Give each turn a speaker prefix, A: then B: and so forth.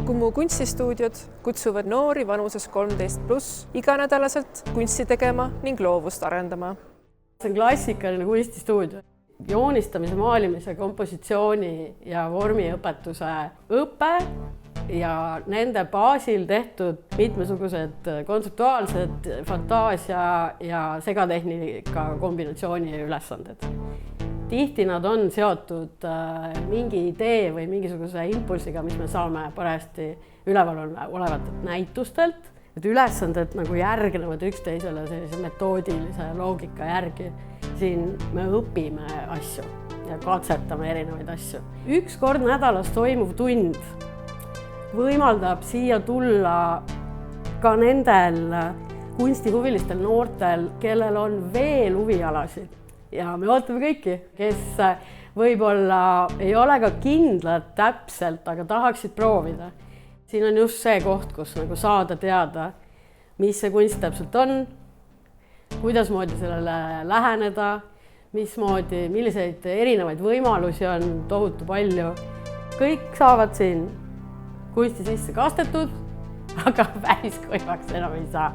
A: Kumu kunstistuudiod kutsuvad noori vanuses 13+ iganädalaselt kunsti tegema ning loovust arendama.
B: See on klassikaline kunstistuudio. Joonistamise, maalimise, kompositsiooni ja vormiõpetuse õpe ja nende baasil tehtud mitmesugused kontseptuaalsed fantaasia ja segatehnika kombinatsiooni ülesanded. Tihti nad on seotud mingi idee või mingisuguse impulsiga, mis me saame parajasti üleval olevatelt näitustelt. Et ülesanded nagu järgnevad üksteisele sellise metoodilise loogika järgi. Siin me õpime asju ja katsetame erinevaid asju. Üks kord nädalas toimuv tund võimaldab siia tulla ka nendel kunstihuvilistel noortel, kellel on veel huvialasid. Ja me ootame kõiki, kes võib-olla ei ole ka kindlad täpselt, aga tahaksid proovida. Siin on just see koht, kus nagu saada teada, mis see kunst täpselt on, kuidas moodi sellele läheneda, milliseid erinevaid võimalusi on tohutu palju. Kõik saavad siin kunsti sisse kastetud, aga päris kuivaks enam ei saa.